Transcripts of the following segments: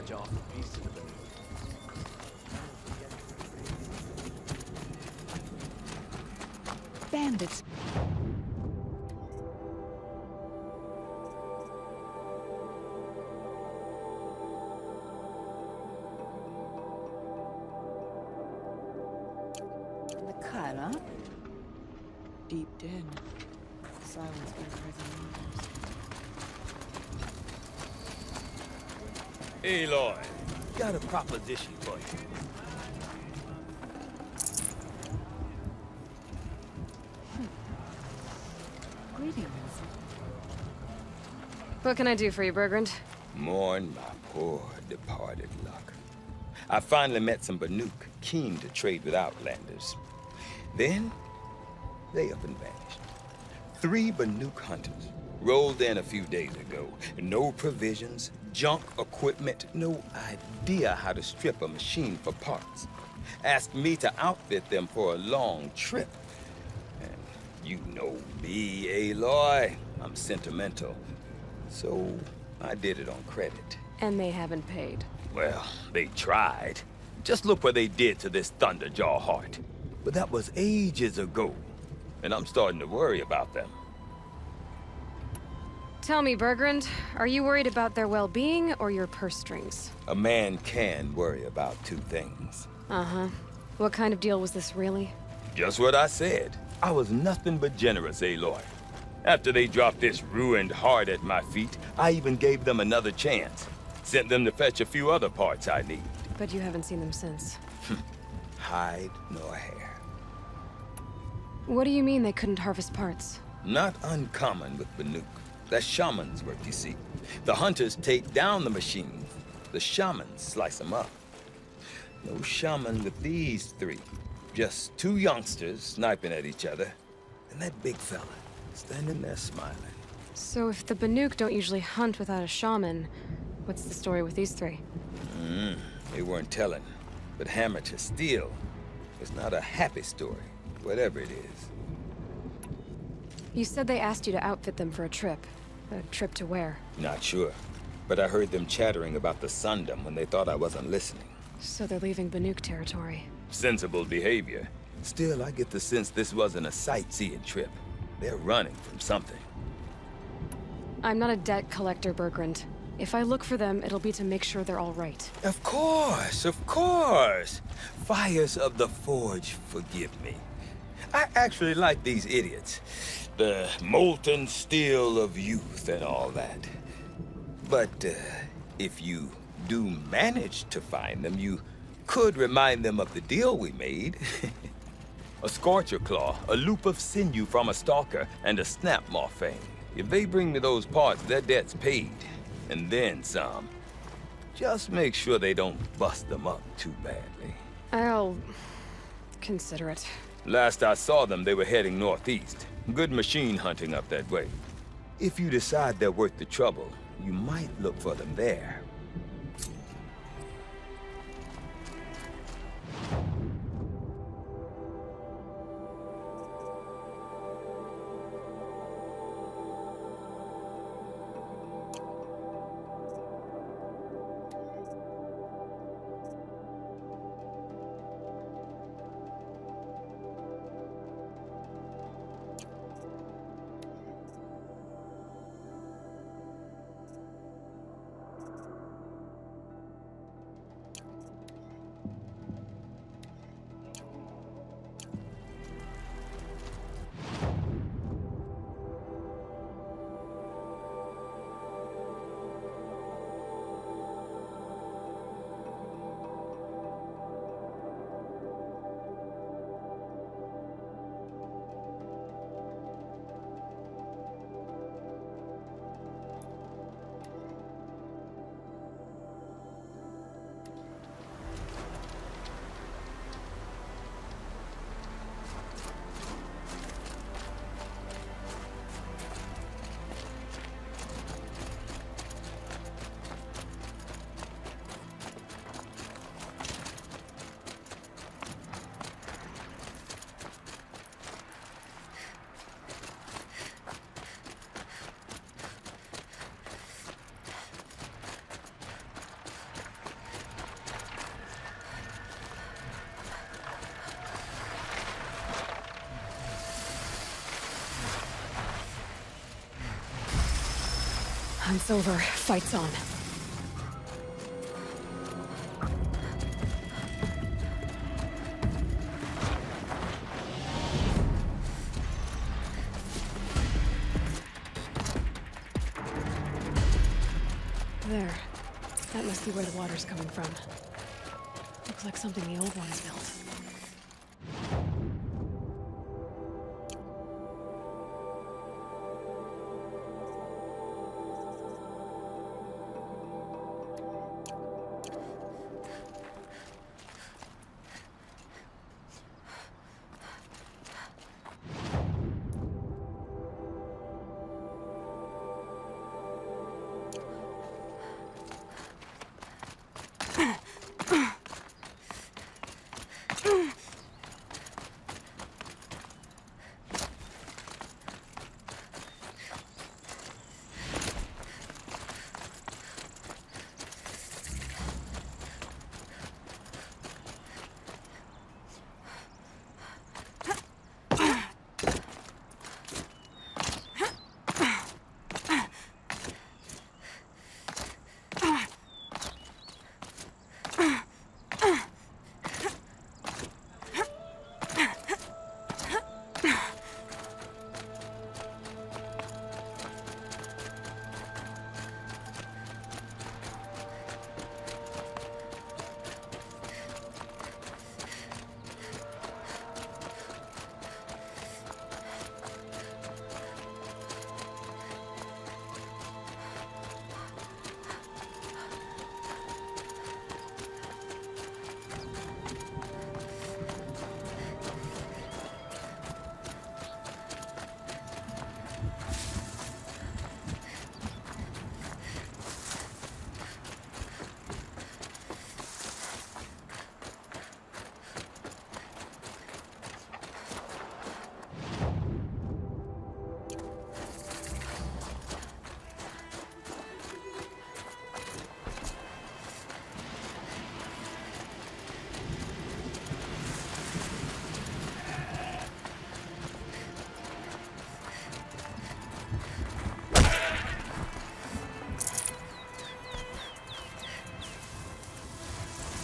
scratch off a piece of the balloon. Bandits. The cut, huh? Deep den. Silence by present neighbors. Aloy, got a proposition for you. Greetings. What can I do for you, Bergrand? Mourn my poor departed luck. I finally met some Banuk keen to trade with Outlanders. Then, they up and vanished. 3 Banuk hunters rolled in a few days ago. No provisions, junk equipment, no idea how to strip a machine for parts. Asked me to outfit them for a long trip. And you know me, Aloy. I'm sentimental. So I did it on credit. And they haven't paid. Well, they tried. Just look what they did to this Thunderjaw heart. But that was ages ago. And I'm starting to worry about them. Tell me, Bergrand, are you worried about their well-being or your purse strings? A man can worry about 2 things. Uh-huh. What kind of deal was this, really? Just what I said. I was nothing but generous, Aloy. After they dropped this ruined heart at my feet, I even gave them another chance. Sent them to fetch a few other parts I need. But you haven't seen them since. Hide nor hair. What do you mean they couldn't harvest parts? Not uncommon with Banuk. That's shaman's work, you see. The hunters take down the machines. The shamans slice them up. No shaman with these 3. Just 2 youngsters sniping at each other. And that big fella standing there smiling. So if the Banuk don't usually hunt without a shaman, what's the story with these 3? They weren't telling. But hammer to steel. It's not a happy story, whatever it is. You said they asked you to outfit them for a trip. A trip to where? Not sure. But I heard them chattering about the Sundom when they thought I wasn't listening. So they're leaving Banuk territory. Sensible behavior. Still, I get the sense this wasn't a sightseeing trip. They're running from something. I'm not a debt collector, Bergrand. If I look for them, it'll be to make sure they're all right. Of course, of course. Fires of the Forge forgive me. I actually like these idiots. The molten steel of youth and all that. But if you do manage to find them, you could remind them of the deal we made. A Scorcher Claw, a loop of sinew from a stalker, and a snap moth fang. If they bring me those parts, their debt's paid. And then some. Just make sure they don't bust them up too badly. I'll consider it. Last I saw them, they were heading northeast. Good machine hunting up that way. If you decide they're worth the trouble, you might look for them there. Hunt's over. Fight's on. There. That must be where the water's coming from. Looks like something the old ones built.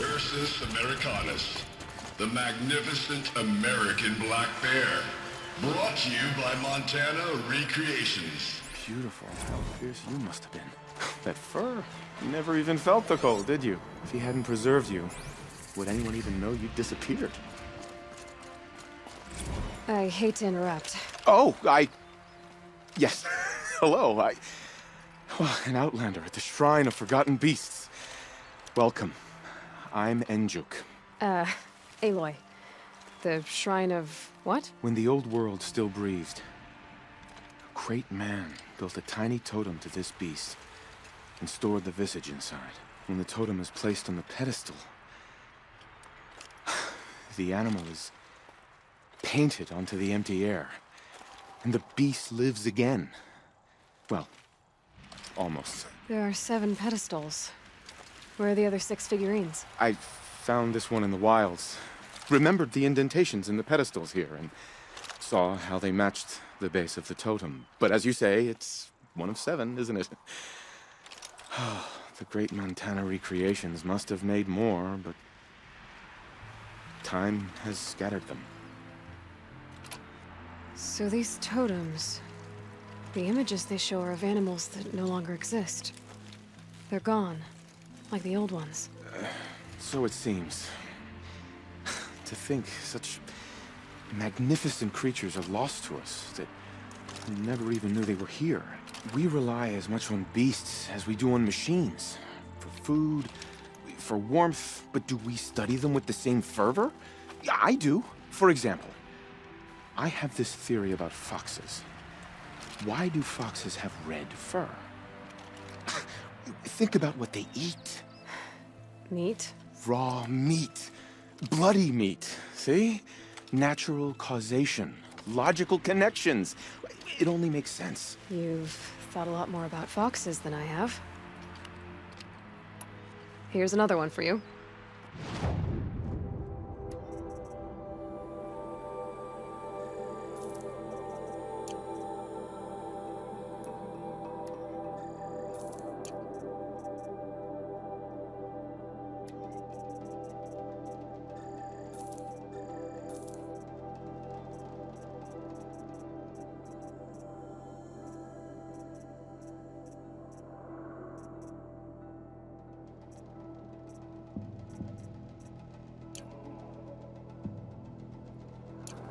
Ursus Americanus, the magnificent American black bear. Brought to you by Montana Recreations. Beautiful. How fierce you must have been. That fur. You never even felt the cold, did you? If he hadn't preserved you, would anyone even know you disappeared? I hate to interrupt. Oh, Yes. Hello, an outlander at the Shrine of Forgotten Beasts. Welcome. I'm Enjuk. Aloy. The Shrine of what? When the old world still breathed, a great man built a tiny totem to this beast and stored the visage inside. When the totem is placed on the pedestal, the animal is painted onto the empty air, and the beast lives again. Well, almost. There are 7 pedestals. Where are the other 6 figurines? I found this one in the wilds. Remembered the indentations in the pedestals here, and saw how they matched the base of the totem. But as you say, it's one of 7, isn't it? The great Montana Recreations must have made more, but time has scattered them. So these totems... the images they show are of animals that no longer exist. They're gone, like the old ones. So it seems. To think such magnificent creatures are lost to us, that we never even knew they were here. We rely as much on beasts as we do on machines. For food, for warmth, but do we study them with the same fervor? Yeah, I do. For example, I have this theory about foxes. Why do foxes have red fur? Think about what they eat. Meat? Raw meat. Bloody meat. See? Natural causation. Logical connections. It only makes sense. You've thought a lot more about foxes than I have. Here's another one for you.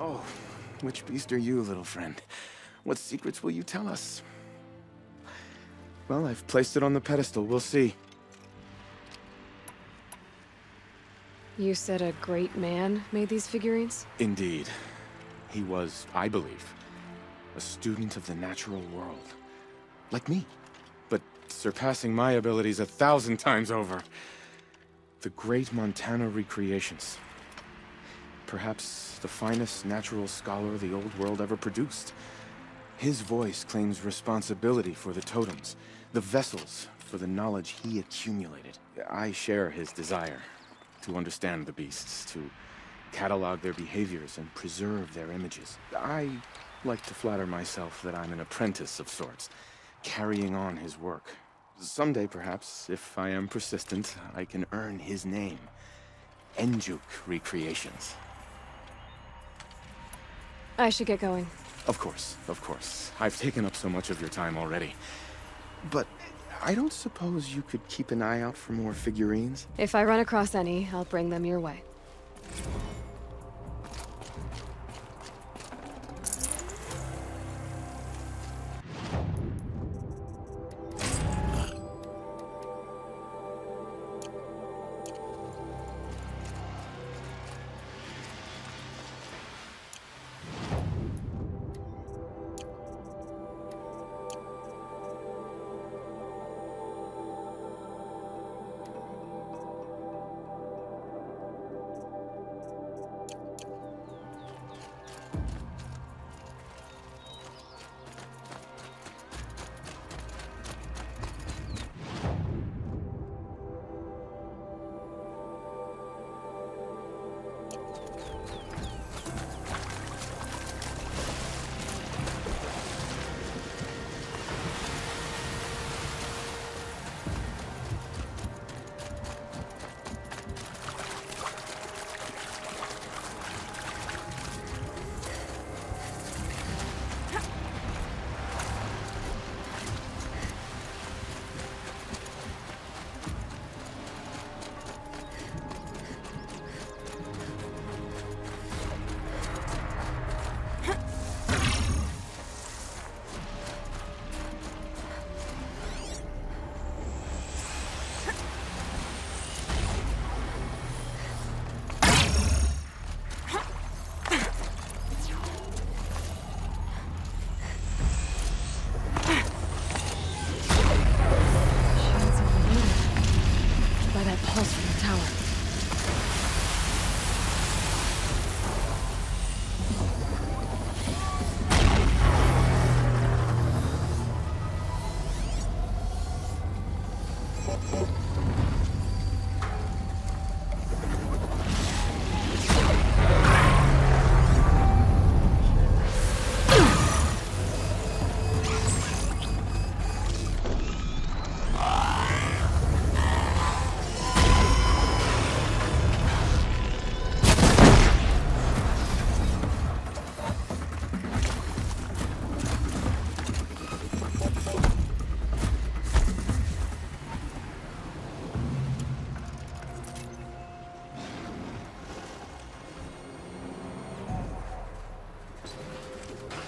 Oh, which beast are you, little friend? What secrets will you tell us? Well, I've placed it on the pedestal. We'll see. You said a great man made these figurines? Indeed. He was, I believe, a student of the natural world. Like me, but surpassing my abilities 1,000 times over. The great Montana recreations. Perhaps the finest natural scholar the old world ever produced. His voice claims responsibility for the totems, the vessels for the knowledge he accumulated. I share his desire to understand the beasts, to catalog their behaviors and preserve their images. I like to flatter myself that I'm an apprentice of sorts, carrying on his work. Someday, perhaps, if I am persistent, I can earn his name. Enjuk Recreations. I should get going. Of course, of course. I've taken up so much of your time already. But I don't suppose you could keep an eye out for more figurines? If I run across any, I'll bring them your way.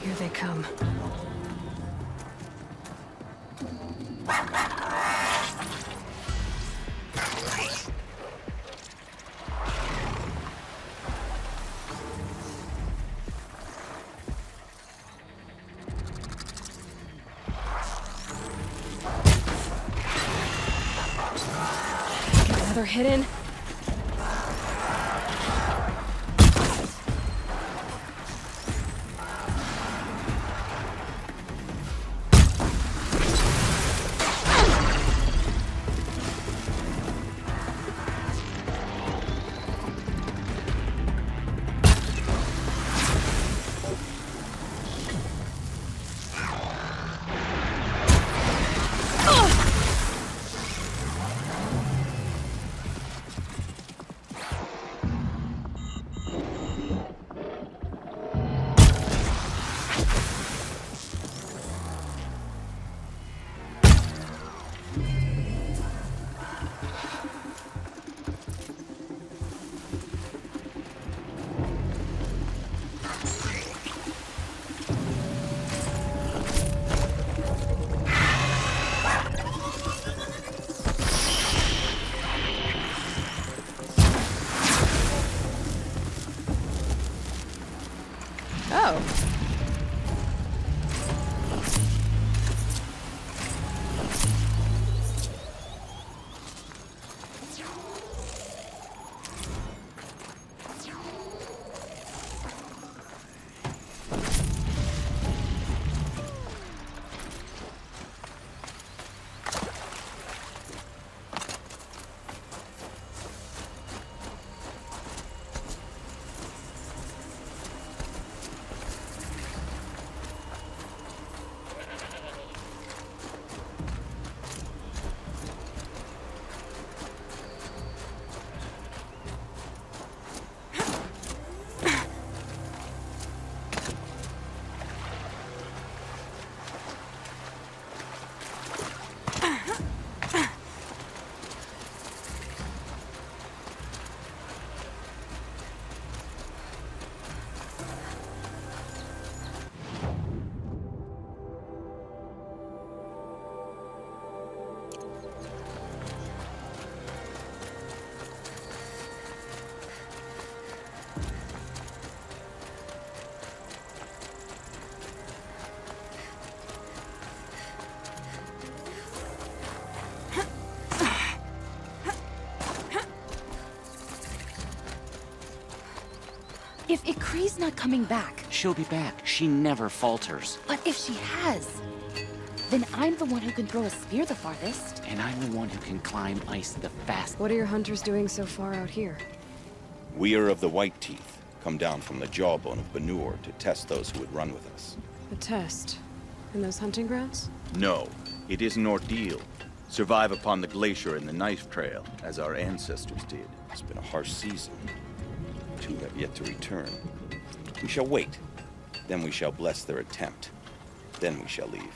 Here they come. Another hidden. Oh. If Ikri's not coming back, She'll be back. She never falters. but if she has, then I'm the one who can throw a spear the farthest. And I'm the one who can climb ice the fastest. What are your hunters doing so far out here? We are of the White Teeth, come down from the jawbone of Banur to test those who would run with us. A test? In those hunting grounds? No, it is an ordeal. Survive upon the glacier and the knife trail, as our ancestors did. It's been a harsh season. Two have yet to return. We shall wait. Then we shall bless their attempt. Then we shall leave.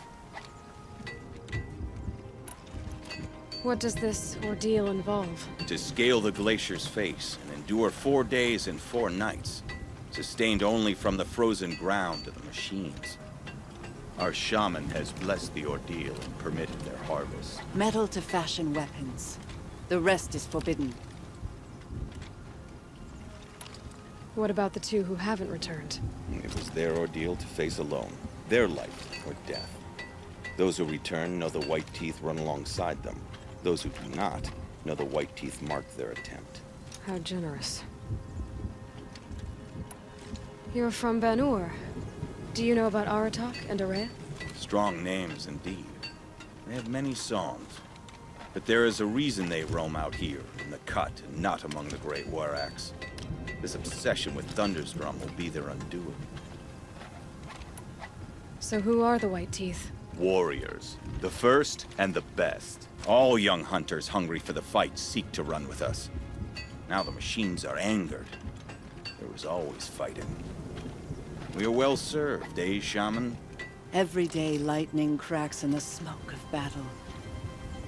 What does this ordeal involve? To scale the glacier's face and endure 4 days and 4 nights, sustained only from the frozen ground of the machines. Our shaman has blessed the ordeal and permitted their harvest. Metal to fashion weapons. The rest is forbidden. What about the two who haven't returned? It was their ordeal to face alone, their life or death. Those who return know the White Teeth run alongside them. Those who do not know the White Teeth marked their attempt. How generous. You're from Banur. Do you know about Aratak and Area? Strong names indeed. They have many songs. But there is a reason they roam out here, in the cut, and not among the great Waraks. This obsession with Thundersdrum will be their undoing. So who are the White Teeth? Warriors. The first and the best. All young hunters hungry for the fight seek to run with us. Now the machines are angered. There was always fighting. We are well served, eh, Shaman? Every day lightning cracks in the smoke of battle.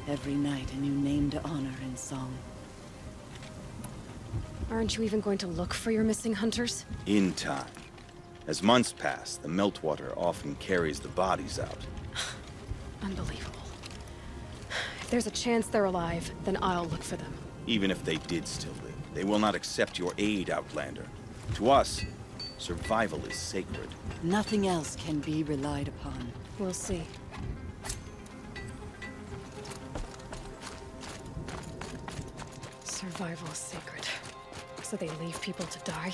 Every night a new name to honor in song. Aren't you even going to look for your missing hunters? In time. As months pass, the meltwater often carries the bodies out. Unbelievable. If there's a chance they're alive, then I'll look for them. Even if they did still live, they will not accept your aid, Outlander. To us, survival is sacred. Nothing else can be relied upon. We'll see. Survival is sacred. So they leave people to die?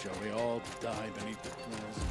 Shall we all die beneath the claws?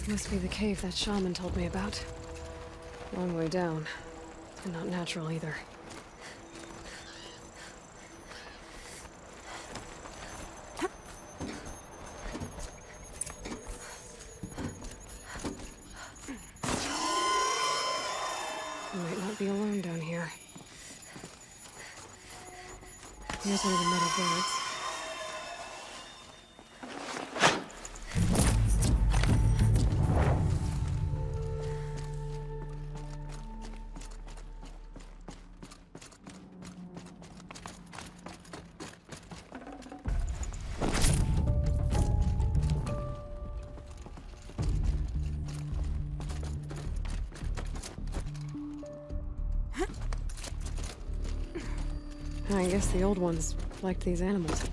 Must be the cave that shaman told me about. Long way down. And not natural either. You might not be alone down here. Here's one of the metal birds. I guess the old ones liked these animals.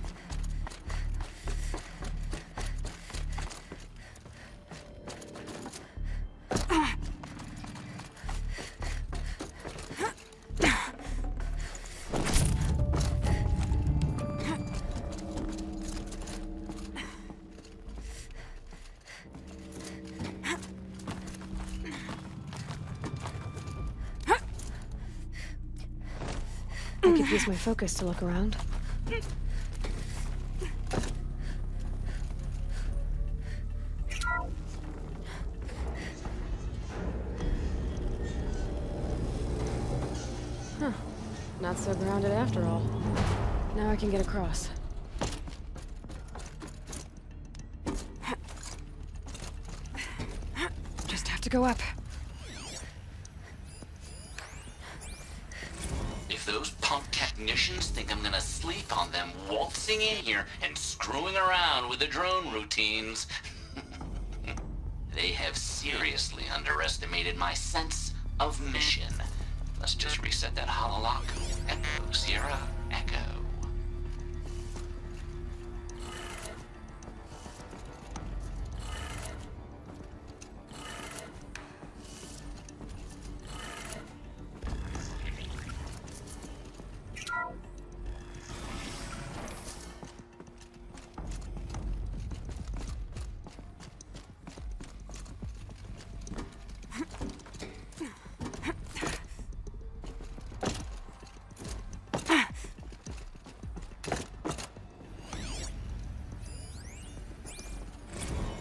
I could use my focus to look around. Huh. Not so grounded after all. Now I can get across. Just have to go up. Those punk technicians think I'm gonna sleep on them waltzing in here and screwing around with the drone routines. They have seriously underestimated my sense of mission. Let's just reset that hololock. Echo, Sierra, Echo.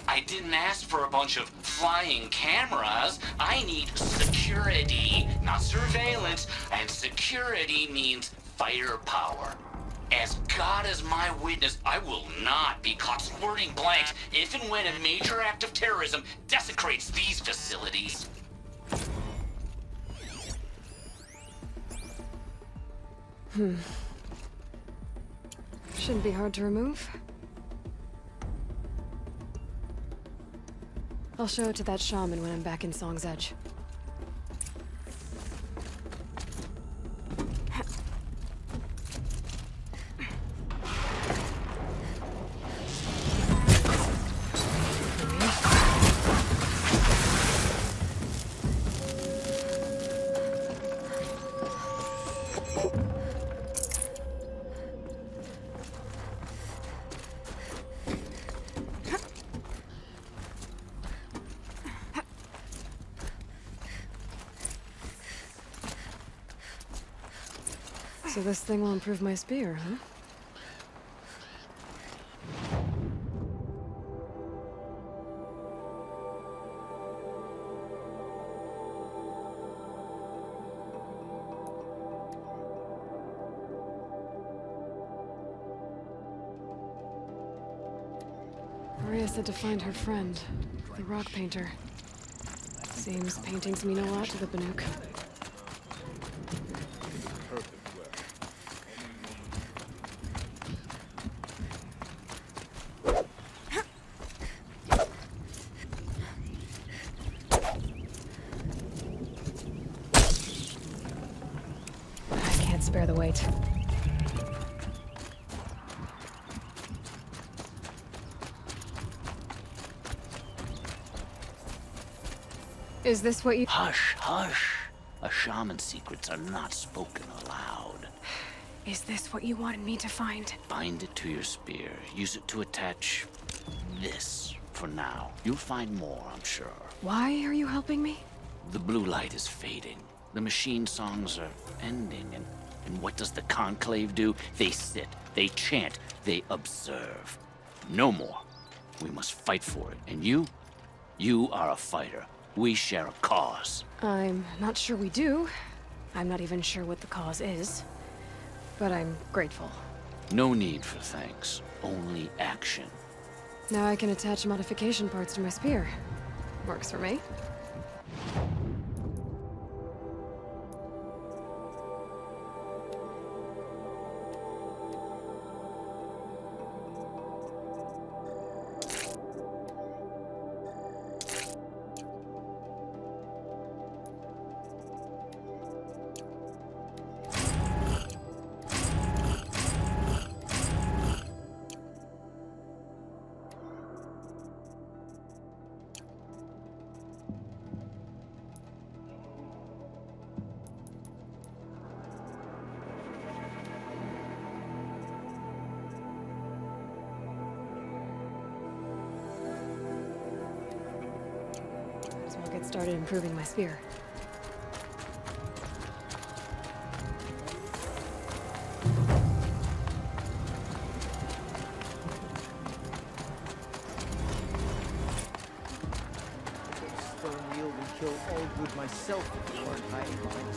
I didn't ask for a bunch of flying cameras. I need security, not surveillance. And security means firepower. As God is my witness, I will not be caught squirting blanks if and when a major act of terrorism desecrates these facilities. Shouldn't be hard to remove. I'll show it to that shaman when I'm back in Song's Edge. So this thing will improve my spear, huh? Maria said to find her friend, the rock painter. Seems paintings mean a lot to the Banuk. bear the weight. Is this what you— Hush, hush. A shaman's secrets are not spoken aloud. Is this what you wanted me to find? Bind it to your spear. Use it to attach this for now. You'll find more, I'm sure. Why are you helping me? The blue light is fading. The machine songs are ending, and what does the Conclave do? They sit, they chant, they observe. No more. We must fight for it. And you are a fighter. We share a cause. I'm not sure we do. I'm not even sure what the cause is. But I'm grateful. No need for thanks, only action. Now I can attach modification parts to my spear. Works for me. So I'll get started improving my spear. Stone wheel will kill all good myself if you weren't hiding behind it.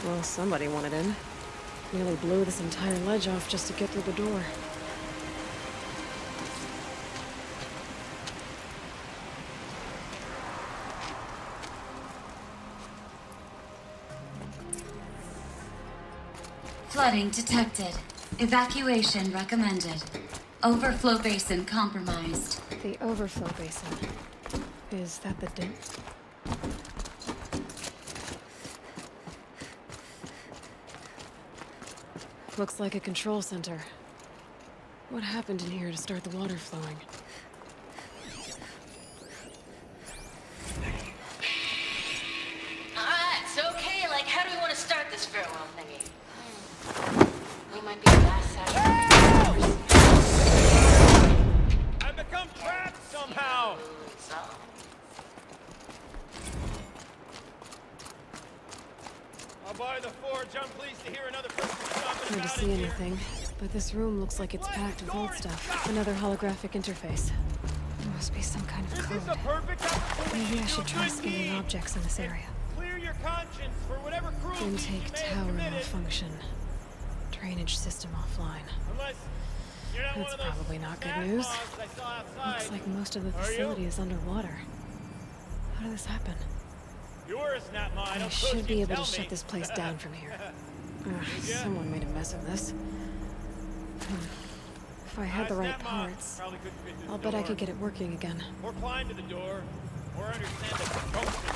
Well, somebody wanted in. Nearly blew this entire ledge off just to get through the door. Flooding detected. Evacuation recommended. Overflow basin compromised. The overflow basin. Is that the dip? Looks like a control center. What happened in here to start the water flowing? It's okay. Like, how do we want to start this farewell thingy? We might be the last session. I've become trapped somehow! I'll buy the forge. I'm pleased to hear another person stopping Hard to see anything, but this room looks like it's packed with old stuff. Another holographic interface. There must be some kind of code. Maybe I should try scanning objects in this area. Clear your conscience for whatever cruelty Intake tower malfunction. Drainage system offline. That's probably not good news. Looks like most of the facility is underwater. How did this happen? I should be able to shut this place down from here. Someone made a mess of this. If I had the right parts, I'll bet I could get it working again. Or climb to the door, or understand the function.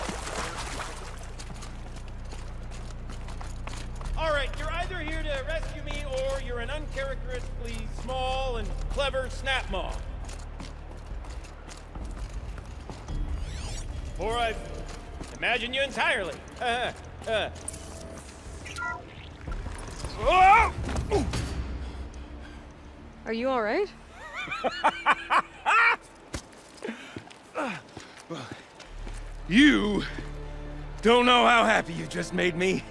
Alright, you're either here to rescue me, or you're an uncharacteristically small and clever snap maw. Or I imagine you entirely. Are you alright? You don't know how happy you just made me.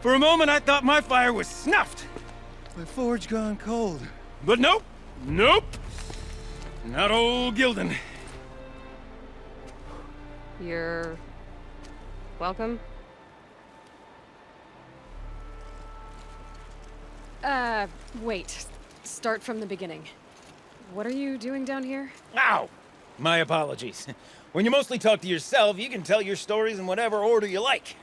For a moment, I thought my fire was snuffed. My forge gone cold. But nope. Nope. Not old Gildan. You're... welcome? Wait. Start from the beginning. What are you doing down here? Ow! My apologies. When you mostly talk to yourself, you can tell your stories in whatever order you like.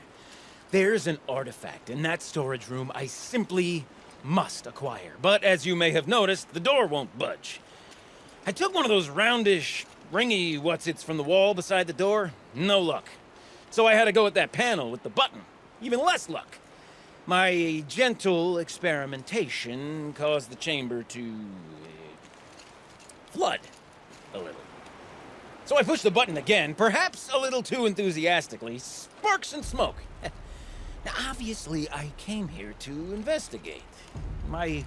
There's an artifact in that storage room I simply must acquire. But as you may have noticed, the door won't budge. I took one of those roundish, ringy what's-its from the wall beside the door. No luck. So I had to go with that panel with the button. Even less luck. My gentle experimentation caused the chamber to... flood a little. So I pushed the button again, perhaps a little too enthusiastically. Sparks and smoke. Now, obviously, I came here to investigate. My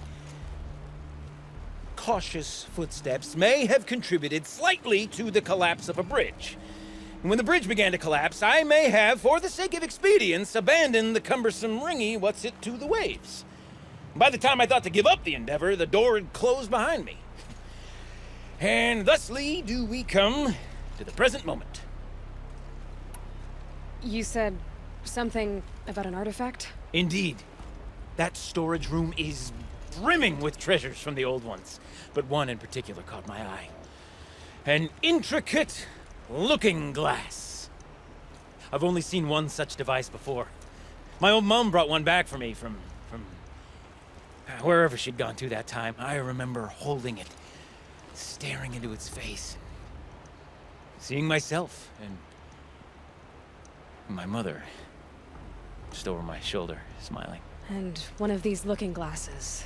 cautious footsteps may have contributed slightly to the collapse of a bridge. And when the bridge began to collapse, I may have, for the sake of expedience, abandoned the cumbersome ringy what's-it to the waves. By the time I thought to give up the endeavor, the door had closed behind me. And thusly do we come to the present moment. You said something about an artifact? Indeed. That storage room is brimming with treasures from the old ones, but one in particular caught my eye. An intricate looking glass. I've only seen one such device before. My old mum brought one back for me from wherever she'd gone to that time. I remember holding it, staring into its face, seeing myself and my mother just over my shoulder, smiling. And one of these looking glasses.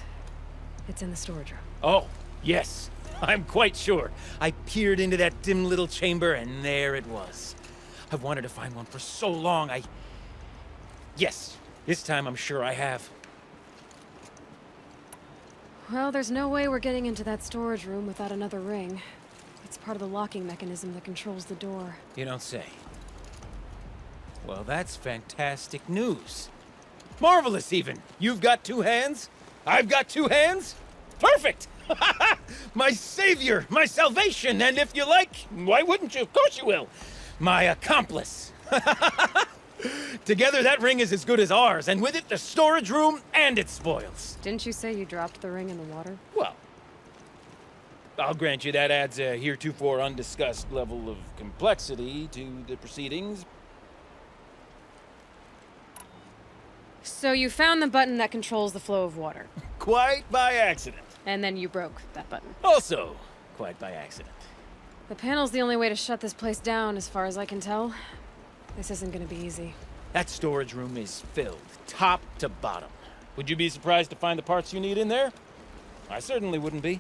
It's in the storage room. Oh, yes. I'm quite sure. I peered into that dim little chamber, and there it was. I've wanted to find one for so long, Yes, this time I'm sure I have. Well, there's no way we're getting into that storage room without another ring. It's part of the locking mechanism that controls the door. You don't say. Well, that's fantastic news. Marvelous, even. You've got two hands. I've got two hands. Perfect! My savior, my salvation, and if you like, why wouldn't you? Of course you will. My accomplice. Together, that ring is as good as ours, and with it, the storage room and its spoils. Didn't you say you dropped the ring in the water? Well, I'll grant you that adds a heretofore undiscussed level of complexity to the proceedings. So you found the button that controls the flow of water. Quite by accident. And then you broke that button. Also, quite by accident. The panel's the only way to shut this place down, as far as I can tell. This isn't gonna be easy. That storage room is filled, top to bottom. Would you be surprised to find the parts you need in there? I certainly wouldn't be.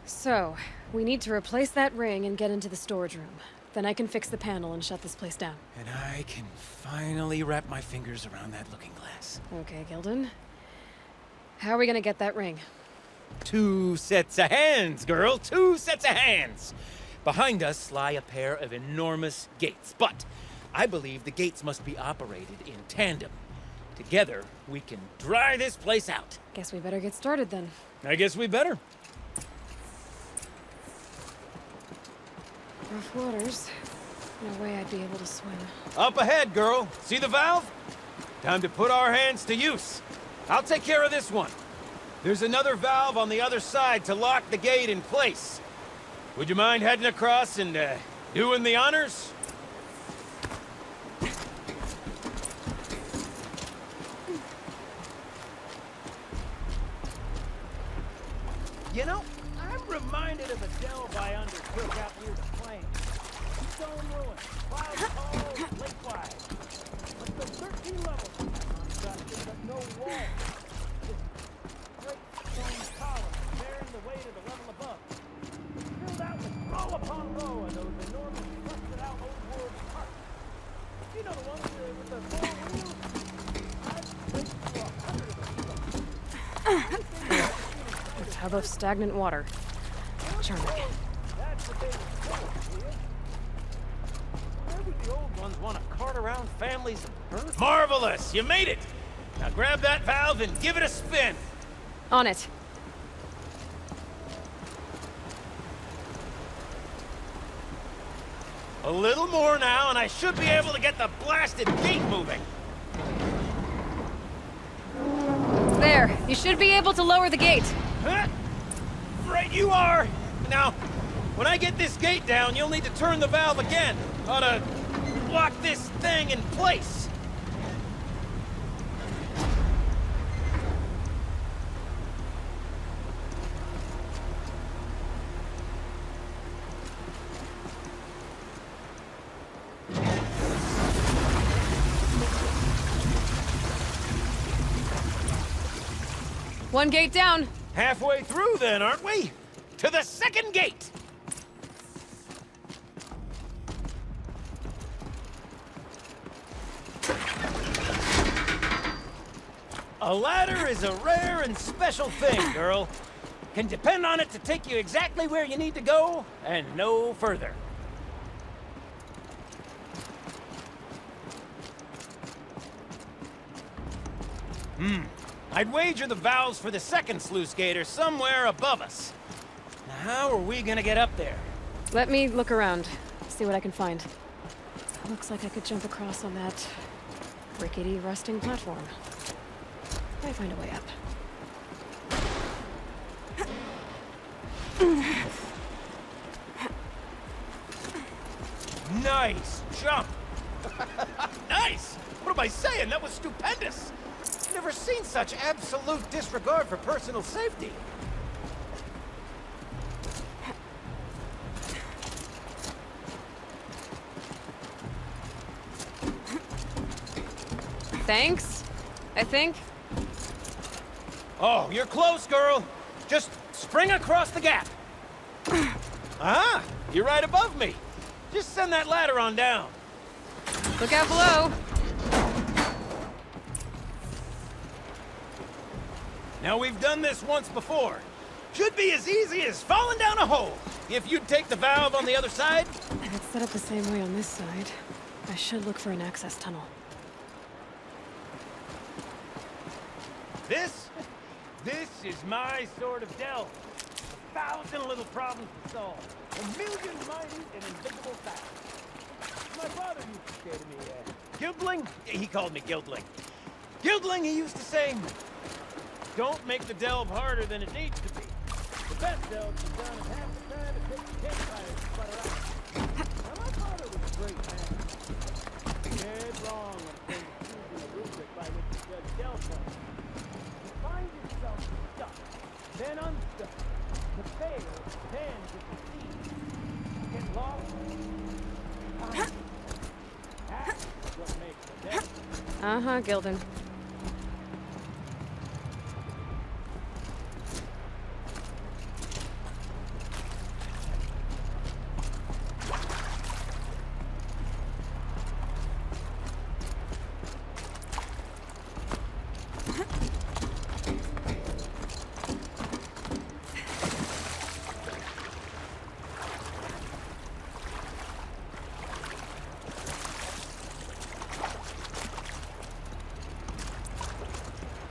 So, we need to replace that ring and get into the storage room. Then I can fix the panel and shut this place down. And I can finally wrap my fingers around that looking glass. Okay, Gildan. How are we gonna get that ring? 2 sets of hands, girl. 2 sets of hands. Behind us lie a pair of enormous gates, but I believe the gates must be operated in tandem. Together, we can dry this place out. Guess we better get started then. I guess we better. Rough waters. No way I'd be able to swim. Up ahead, girl. See the valve? Time to put our hands to use. I'll take care of this one. There's another valve on the other side to lock the gate in place. Would you mind heading across and doing the honors? You know, I'm reminded of a delve I undertook out near the plain. Stone ruins, clouds tall, lake wide. But the 13 levels on but no wall. Just great stone columns bearing the weight of the level above. Filled out with row upon row of those enormous rusted out old world parks. You know the ones with the four wheels? I've raced through 100 of them. A tub of stagnant water. Charming. That's the thing. Where would the old ones want to cart around families of birds? Marvelous! You made it! Now grab that valve and give it a spin. On it. A little more now, and I should be able to get the blasted gate moving. There. You should be able to lower the gate. Huh? Right you are! Now, when I get this gate down, you'll need to turn the valve again. Ought to lock this thing in place. One gate down. Halfway through then, aren't we? To the second gate! A ladder is a rare and special thing, girl. Can depend on it to take you exactly where you need to go, and no further. I'd wager the valves for the second sluice gate are somewhere above us. Now, how are we gonna get up there? Let me look around. See what I can find. Looks like I could jump across on that rickety, rusting platform. Might find a way up. Nice jump! Nice! What am I saying? That was stupendous! Never seen such absolute disregard for personal safety. Thanks, I think. Oh, you're close, girl. Just spring across the gap. Ah, you're right above me. Just send that ladder on down. Look out below. Now, we've done this once before. Should be as easy as falling down a hole. If you'd take the valve on the other side. It's set up the same way on this side. I should look for an access tunnel. This is my sort of delve. 1,000 little problems to solve. 1,000,000 mighty and invisible facts. My father used to say to me, Gildling? He called me Gildling. Gildling, he used to say, don't make the delve harder than it needs to be. The best delves are done in half the time it takes campfires to sputter out. Now, my father was a great man. Dead wrong when Uh-huh, Gildan.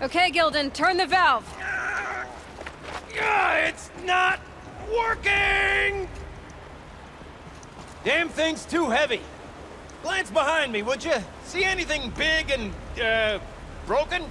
Okay, Gildan, turn the valve. It's not working! Damn thing's too heavy. Glance behind me, would you? See anything big and, broken?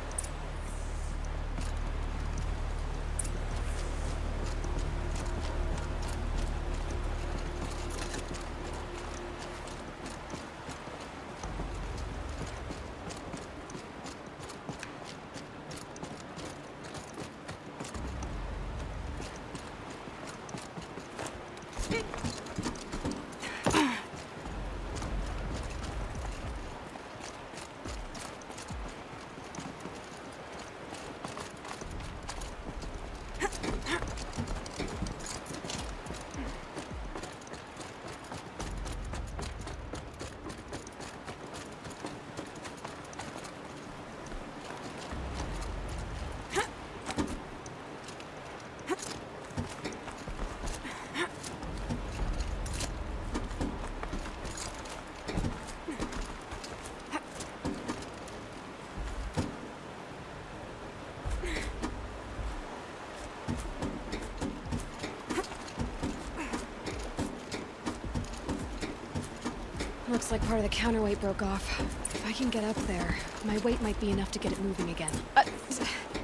Looks like part of the counterweight broke off. If I can get up there, my weight might be enough to get it moving again.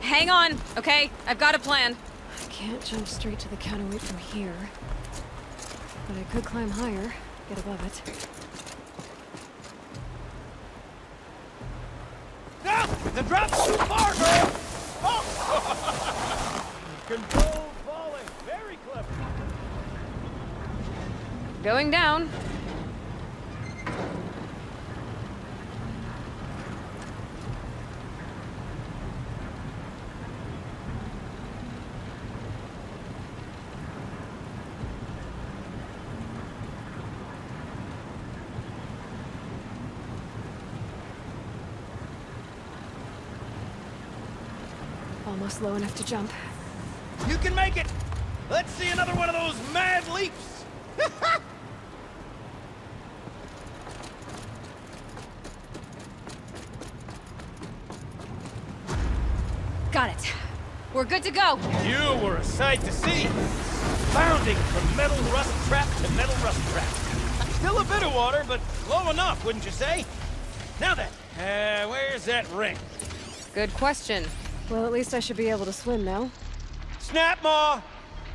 Hang on, okay? I've got a plan. I can't jump straight to the counterweight from here. But I could climb higher, get above it. No! The drop's too far, girl! Oh! Control falling. Very clever. Going down. Almost low enough to jump. You can make it! Let's see another one of those mad leaps! Got it. We're good to go. You were a sight to see. Bounding from metal rust trap to metal rust trap. Still a bit of water, but low enough, wouldn't you say? Now then, where's that ring? Good question. Well, at least I should be able to swim now. Snap maw!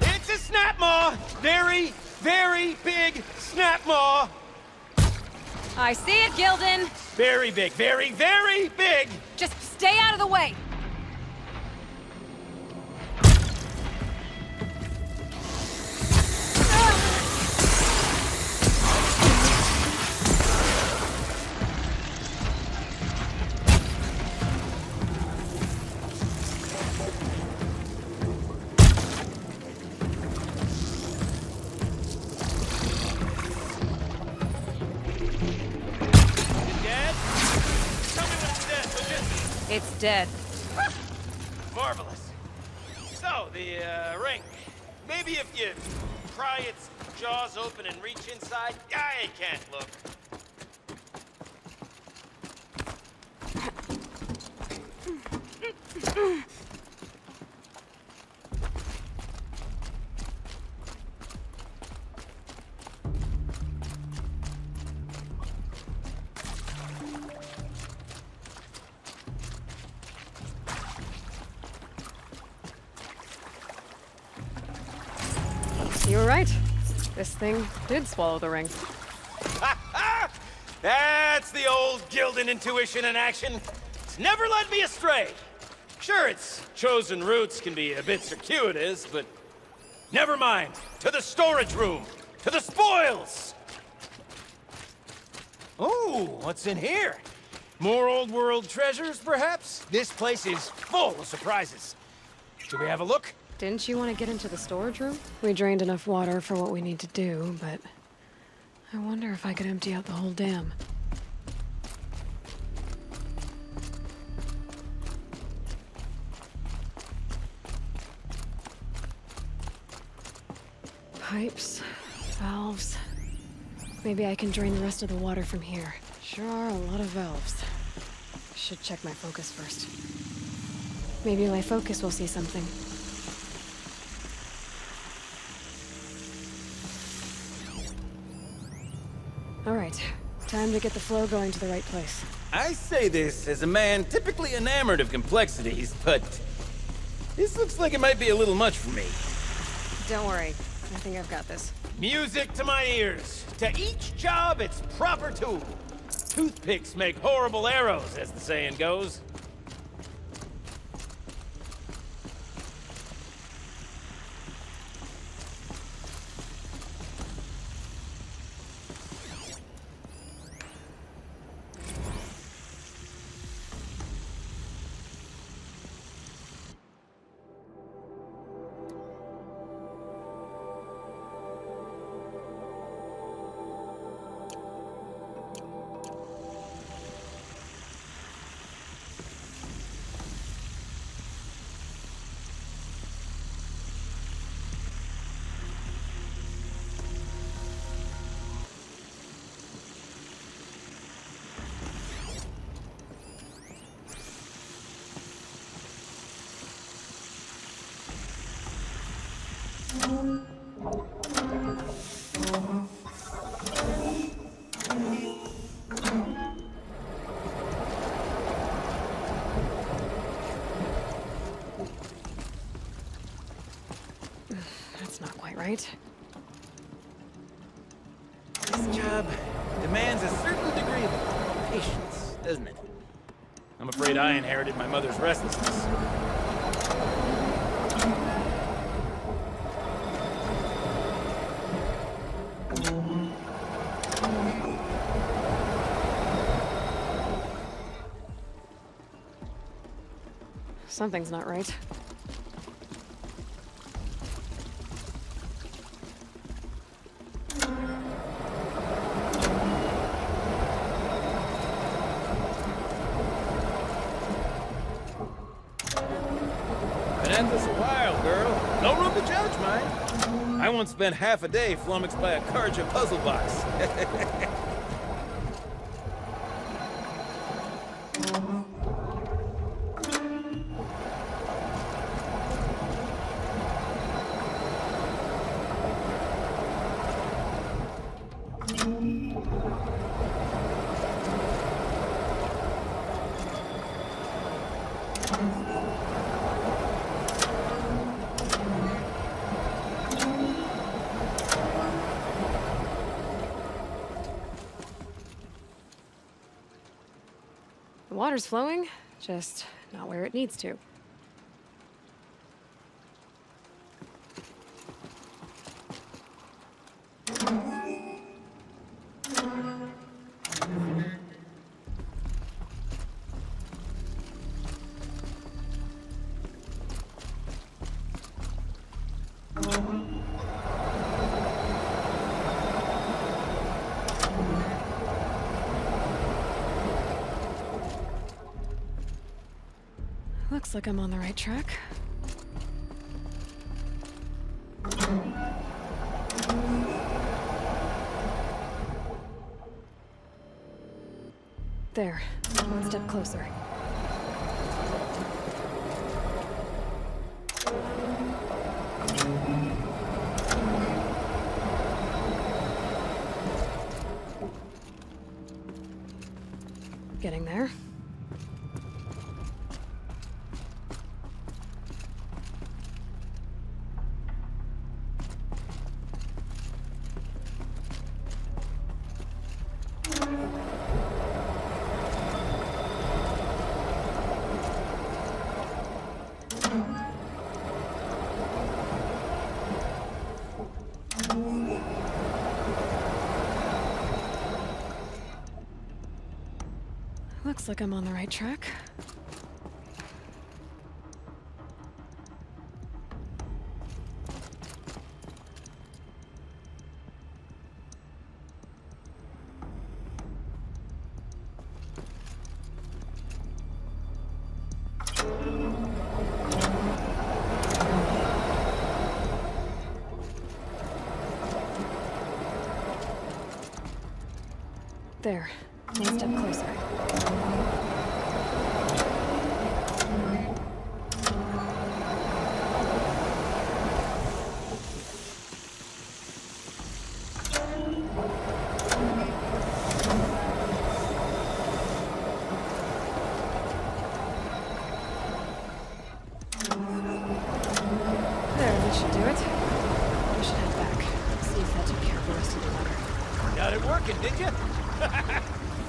It's a snap maw! Very, very big snap maw! I see it, Gildan. Very big, very, very big! Just stay out of the way. It's dead. Marvelous. So, the, ring. Maybe if you pry its jaws open and reach inside, I can't look. You were right. This thing did swallow the ring. That's the old Gildan intuition in action. It's never led me astray. Sure, its chosen routes can be a bit circuitous, but never mind. To the storage room. To the spoils. Ooh, what's in here? More old world treasures, perhaps? This place is full of surprises. Should we have a look? Didn't you want to get into the storage room? We drained enough water for what we need to do, but I wonder if I could empty out the whole dam. Pipes, valves. Maybe I can drain the rest of the water from here. Sure are a lot of valves. Should check my focus first. Maybe my focus will see something. All right, time to get the flow going to the right place. I say this as a man typically enamored of complexities, but this looks like it might be a little much for me. Don't worry, I think I've got this. Music to my ears. To each job, its proper tool. Toothpicks make horrible arrows, as the saying goes. That's not quite right. This job demands a certain degree of patience, doesn't it? I'm afraid I inherited my mother's restlessness. Something's not right. Been at this a while, girl. No room to judge, mind. I once spent half a day flummoxed by a Karja puzzle box. The water's flowing, just not where it needs to. Looks like I'm on the right track. There, one step closer. Getting there. Looks like I'm on the right track. There. One step closer. There, that should do it. I should head back. See if that took care of the rest of the letter. Got it working, did you?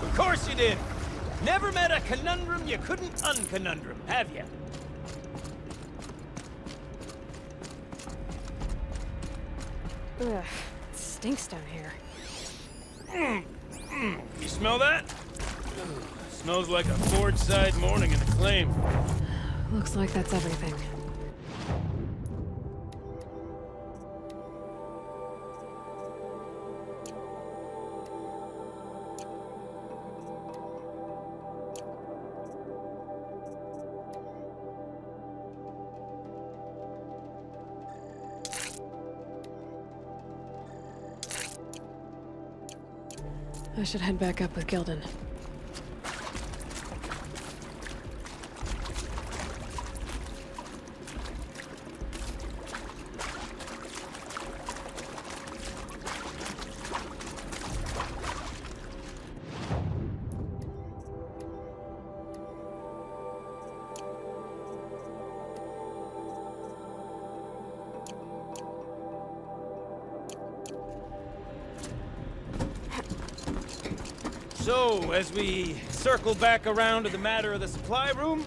Of course you did. Never met a conundrum you couldn't unconundrum, have you? Ugh, it stinks down here. You smell that? Smells like a Forge-side morning in Acclaim. Looks like that's everything. I should head back up with Gildan. So, as we circle back around to the matter of the supply room...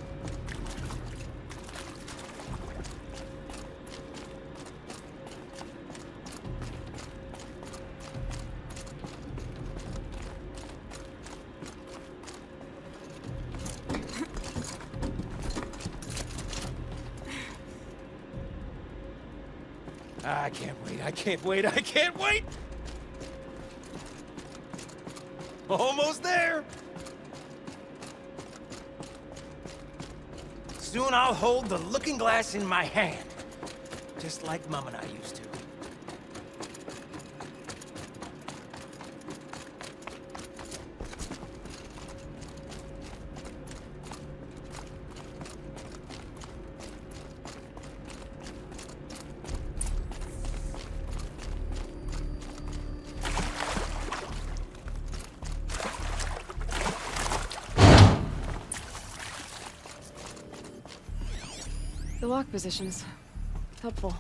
I can't wait, I can't wait, I can't wait! Almost there! Soon I'll hold the looking glass in my hand. Just like Mom and I used to. The lock positions. Helpful.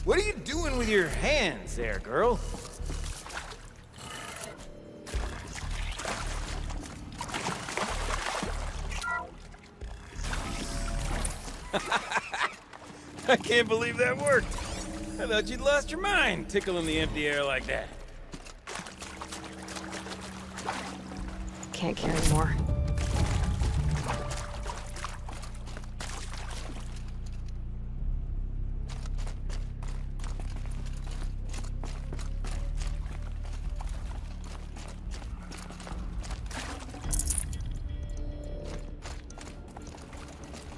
What are you doing with your hands there, girl? I can't believe that worked. I thought you'd lost your mind, tickling the empty air like that. Can't carry more.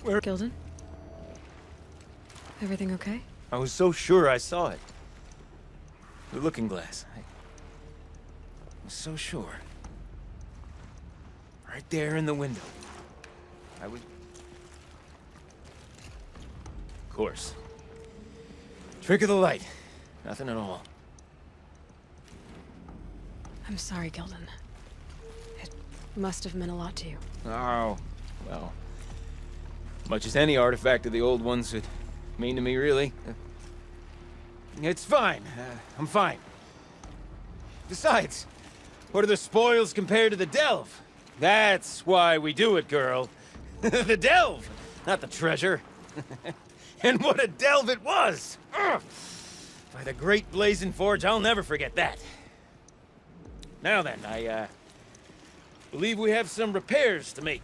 Where? Gildan? Everything okay? I was so sure I saw it. The looking glass. I was so sure. Right there in the window. I was... Of course. Trick of the light. Nothing at all. I'm sorry, Gildan. It must have meant a lot to you. Oh, well. Much as any artifact of the old ones would mean to me, really. It's fine. I'm fine. Besides, what are the spoils compared to the delve? That's why we do it, girl. The delve, not the treasure. And what a delve it was! Ugh. By the great blazing forge, I'll never forget that. Now then, I believe we have some repairs to make.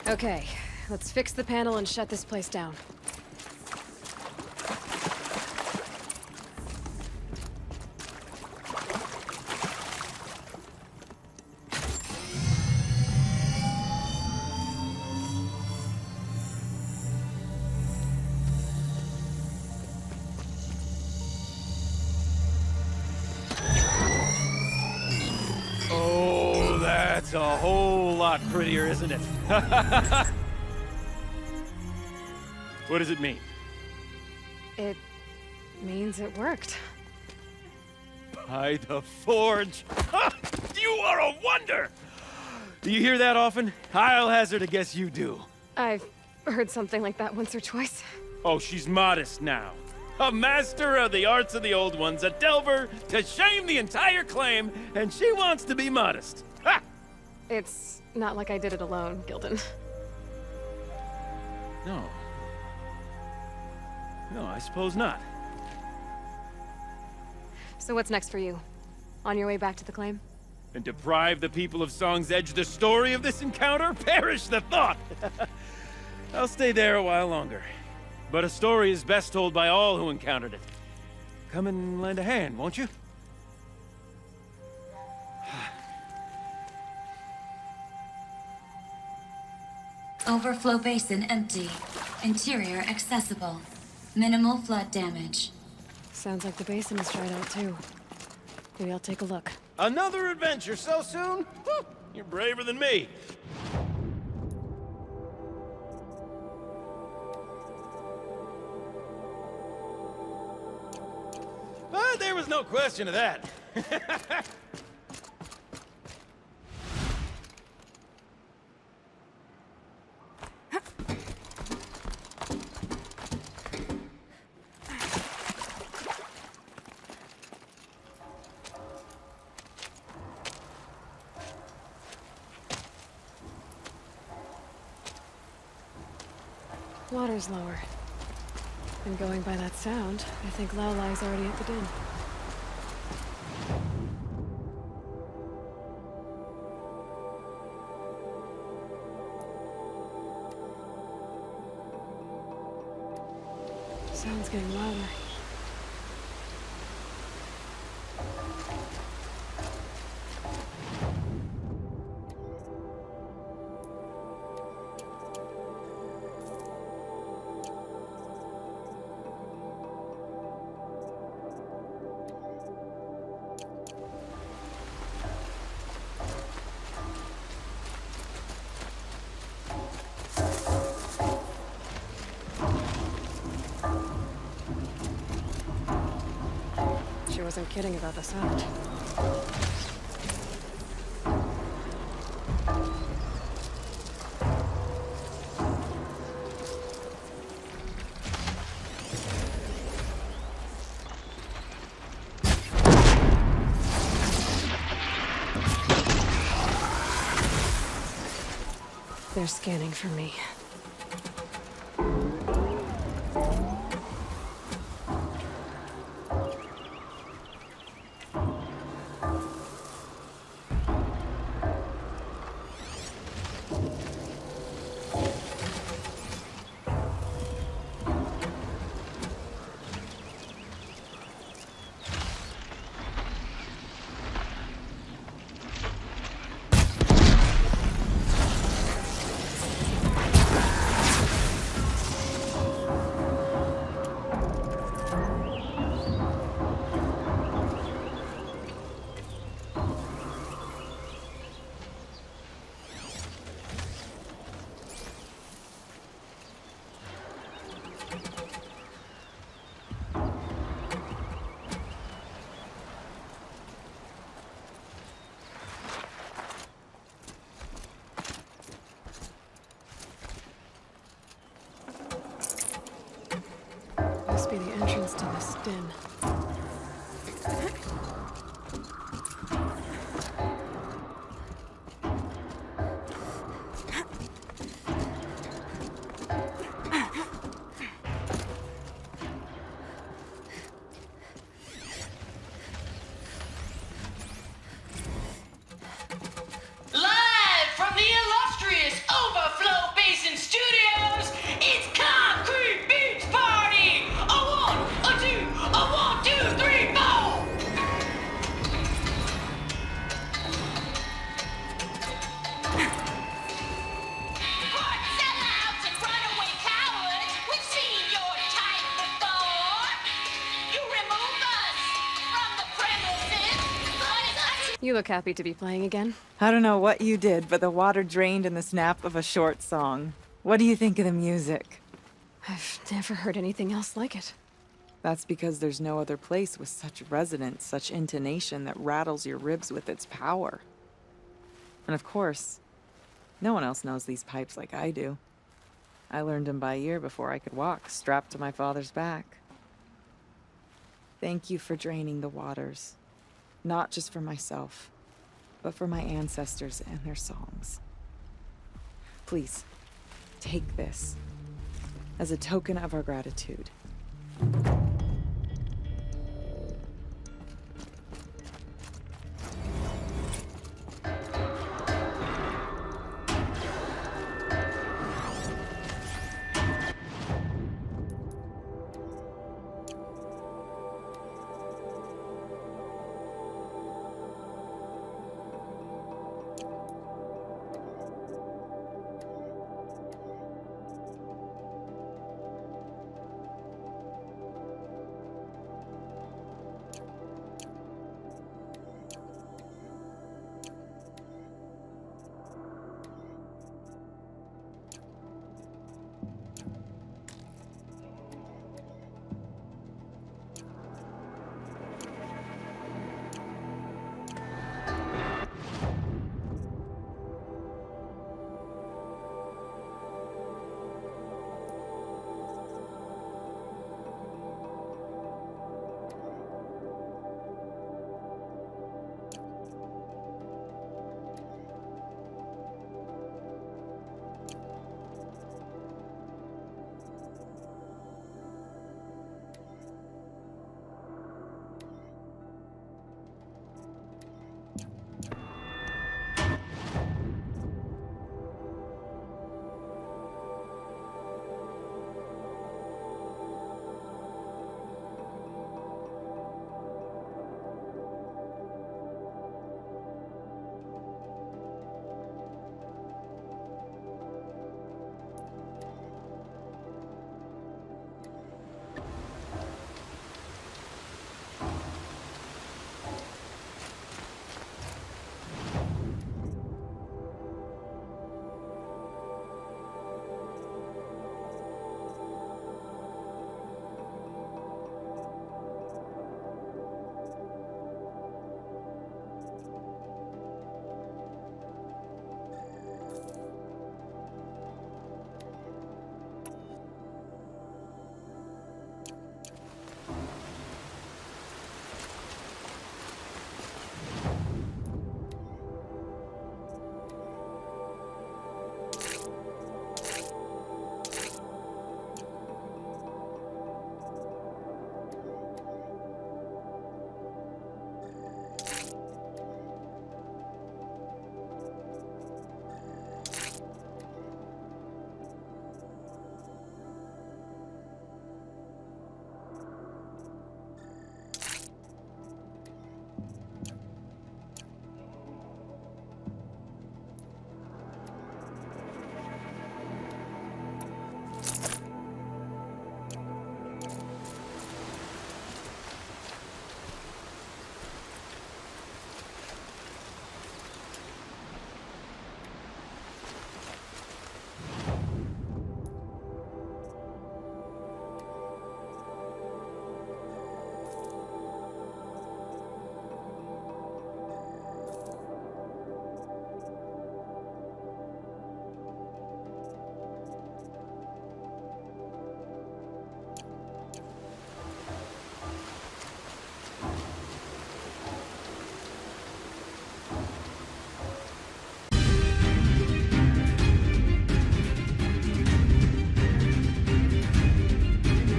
Okay, let's fix the panel and shut this place down. Oh, that's a whole lot prettier, isn't it? What does it mean? It means it worked. By the forge! You are a wonder! Do you hear that often? I'll hazard a guess you do. I've heard something like that once or twice. Oh, she's modest now. A master of the arts of the old ones, a delver to shame the entire claim, and she wants to be modest. Ha! It's not like I did it alone, Gildan. No. No, I suppose not. So what's next for you? On your way back to the claim? And deprive the people of Song's Edge the story of this encounter? Perish the thought! I'll stay there a while longer. But a story is best told by all who encountered it. Come and lend a hand, won't you? Overflow basin empty. Interior accessible. Minimal flood damage. Sounds like the basin is dried out too. Maybe I'll take a look. Another adventure so soon? You're braver than me. But there was no question of that. Water's lower. And going by that sound, I think Lao Lai's already at the den. Sound's getting louder. She wasn't kidding about the sound. They're scanning for me. Must be the entrance to this den. You look happy to be playing again. I don't know what you did, but the water drained in the snap of a short song. What do you think of the music? I've never heard anything else like it. That's because there's no other place with such resonance, such intonation that rattles your ribs with its power. And of course, no one else knows these pipes like I do. I learned them by ear before I could walk, strapped to my father's back. Thank you for draining the waters. Not just for myself, but for my ancestors and their songs. Please, take this as a token of our gratitude.